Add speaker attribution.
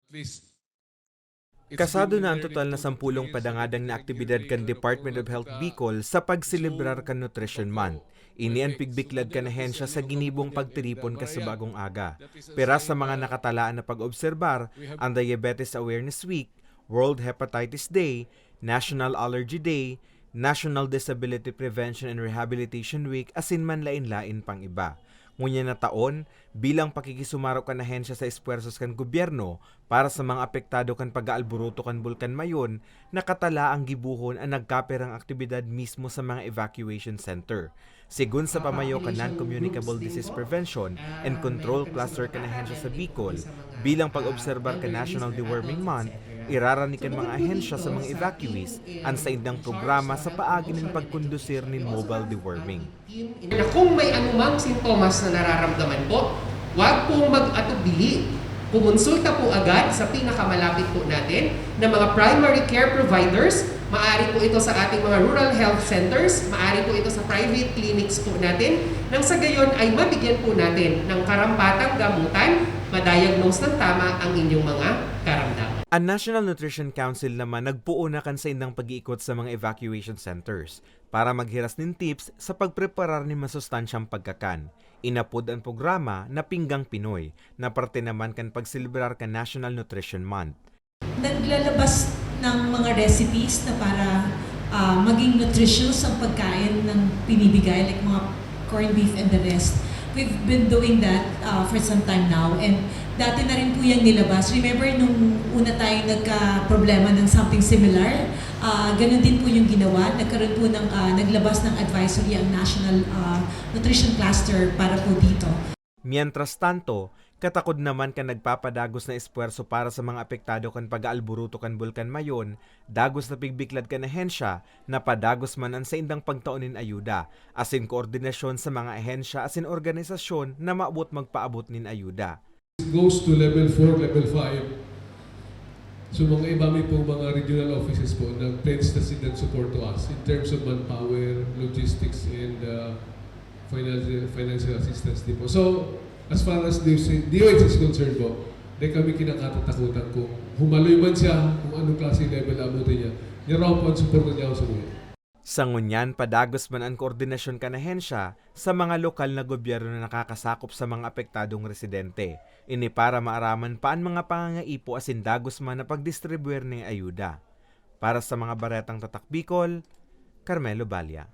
Speaker 1: least
Speaker 2: Kasado na ang total na 10 padangadang na aktibidad kan Department of Health Bicol sa pagselebrar kan Nutrition Month. Ini ang pigbiklad kan ahensya sa ginibong pagtiripon ka sa bagong aga. Pera sa mga nakatalaan na pag-obserbar, ang Diabetes Awareness Week, World Hepatitis Day, National Allergy Day, National Disability Prevention and Rehabilitation Week, asin man lain-lain pang iba. Ngunya na taon, bilang pakikisumaro kan ahensya sa espuersos kan gobyerno para sa mga apektado kan pag-aalburuto kan bulkan mayon, nakatala ang gibuhon ang nagkaperang aktibidad mismo sa mga evacuation center. Sigun sa pamayo kan Non-Communicable Disease Prevention and Control Cluster kan ahensya sa Bicol, bilang pag-obserbar kan National Deworming Month, iraranikan mga ahensya sa mga evacuees ang sa indang programa sa paagi ng pagkondusir nin mobile deworming.
Speaker 3: Na kung may anumang sintomas na nararamdaman po, huwag pong mag-atubili. Kumonsulta po agad sa pinakamalapit po natin na mga primary care providers. Maaari po ito sa ating mga rural health centers, maaari po ito sa private clinics po natin, nang sa gayon ay mabigyan po natin ng karampatang gamutan, ma-diagnose ng tama ang inyong mga karamdaman.
Speaker 2: Ang National Nutrition Council naman nagpuuna kan sa indang pag-iikot sa mga evacuation centers para maghiras nin tips sa pagpreparar ni masustansyang pagkakan. Inapod ang programa na Pinggang Pinoy na parte naman kan pagselebrar kan National Nutrition Month.
Speaker 4: Naglalabas ng mga recipes na para maging nutritious ang pagkain ng pinibigay, like mga corned beef and the rest. We've been doing that for some time now, and dati na rin po yung nilabas. Remember nung una tayo nagka-problema ng something similar, ganun din po yung ginawa. Nagkaroon po ng naglabas ng advisory ang National Nutrition Cluster para po dito.
Speaker 2: Mientras tanto, katakod naman kan nagpapadagos na espuerso para sa mga apektado kan pag-aalburuto kan bulkan mayon, dagos na pigbiklad kan ahensya na padagos man ang sa indang pagtaonin ayuda, asin koordinasyon sa mga ahensya asin organisasyon na maabot magpaabot nin ayuda.
Speaker 1: it goes to level 4, level 5. So mga iba may po mga regional offices po nag-pledge na sila support to us in terms of manpower, logistics, and financial assistance din po. So, as far as DOH is concerned po, di kami kinakatatakutan kung humaloy man siya, kung anong klase level abutin niya. Niraw po ang support niya ako sa mga.
Speaker 2: Sa ngunyan, padagos man ang koordinasyon kan ahensya sa mga lokal na gobyerno na nakakasakop sa mga apektadong residente. Ini para maaraman pa ang mga pangangaipo asin dagos man na pagdistribuer ng ayuda. Para sa mga baretang tatak Bicol, Carmelo Balya.